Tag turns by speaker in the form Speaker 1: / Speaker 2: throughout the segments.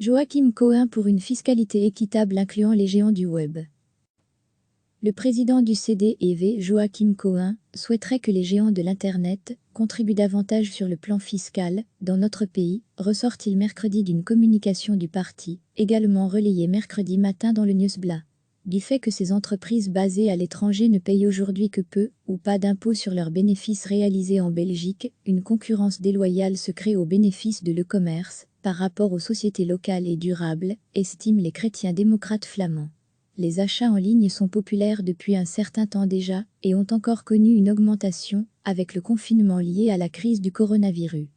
Speaker 1: Joachim Cohen pour une fiscalité équitable incluant les géants du web. Le président du CDEV, Joachim Cohen, souhaiterait que les géants de l'Internet contribuent davantage sur le plan fiscal dans notre pays, ressort-il mercredi d'une communication du parti, également relayée mercredi matin dans le Newsblatt. Du fait que ces entreprises basées à l'étranger ne payent aujourd'hui que peu ou pas d'impôts sur leurs bénéfices réalisés en Belgique, une concurrence déloyale se crée au bénéfice de l'e-commerce par rapport aux sociétés locales et durables, estiment les chrétiens démocrates flamands. Les achats en ligne sont populaires depuis un certain temps déjà et ont encore connu une augmentation avec le confinement lié à la crise du coronavirus.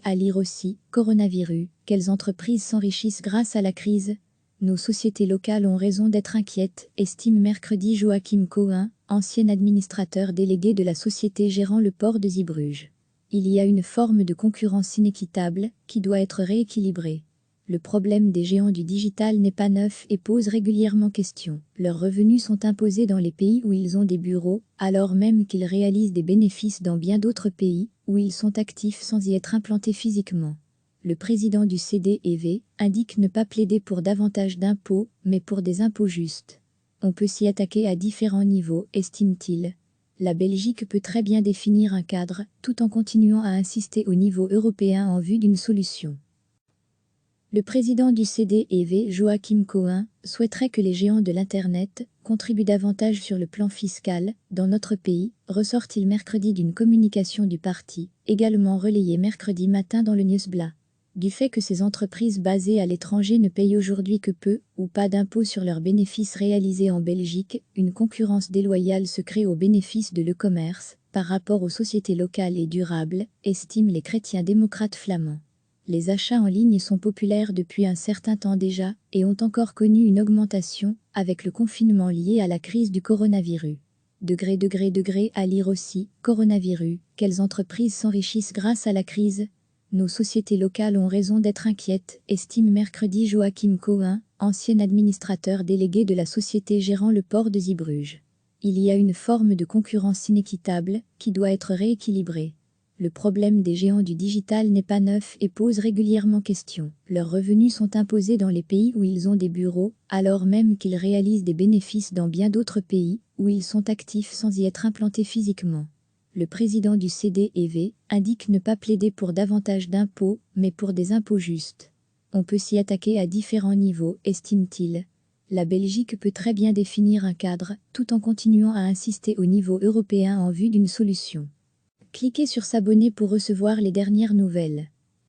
Speaker 1: À lire aussi, coronavirus, quelles entreprises s'enrichissent grâce à la crise? Nos sociétés locales ont raison d'être inquiètes, estime mercredi Joachim Cohen, ancien administrateur délégué de la société gérant le port de Zeebrugge. Il y a une forme de concurrence inéquitable qui doit être rééquilibrée. Le problème des géants du digital n'est pas neuf et pose régulièrement question. Leurs revenus sont imposés dans les pays où ils ont des bureaux, alors même qu'ils réalisent des bénéfices dans bien d'autres pays, où ils sont actifs sans y être implantés physiquement. Le président du CDEV indique ne pas plaider pour davantage d'impôts, mais pour des impôts justes. On peut s'y attaquer à différents niveaux, estime-t-il. La Belgique peut très bien définir un cadre, tout en continuant à insister au niveau européen en vue d'une solution. Le président du CDEV, Joachim Cohen, souhaiterait que les géants de l'Internet contribuent davantage sur le plan fiscal dans notre pays, ressort-il mercredi d'une communication du parti, également relayée mercredi matin dans le Newsblatt. Du fait que ces entreprises basées à l'étranger ne payent aujourd'hui que peu ou pas d'impôts sur leurs bénéfices réalisés en Belgique, une concurrence déloyale se crée au bénéfice de l'e-commerce par rapport aux sociétés locales et durables, estiment les chrétiens démocrates flamands. Les achats en ligne sont populaires depuis un certain temps déjà et ont encore connu une augmentation avec le confinement lié à la crise du coronavirus. À lire aussi, coronavirus, quelles entreprises s'enrichissent grâce à la crise? Nos sociétés locales ont raison d'être inquiètes, estime mercredi Joachim Cohen, ancien administrateur délégué de la société gérant le port de Zeebrugge. Il y a une forme de concurrence inéquitable qui doit être rééquilibrée. Le problème des géants du digital n'est pas neuf et pose régulièrement question. Leurs revenus sont imposés dans les pays où ils ont des bureaux, alors même qu'ils réalisent des bénéfices dans bien d'autres pays, où ils sont actifs sans y être implantés physiquement. Le président du CDEV indique ne pas plaider pour davantage d'impôts, mais pour des impôts justes. On peut s'y attaquer à différents niveaux, estime-t-il. La Belgique peut très bien définir un cadre, tout en continuant à insister au niveau européen en vue d'une solution. Cliquez sur s'abonner pour recevoir les dernières nouvelles.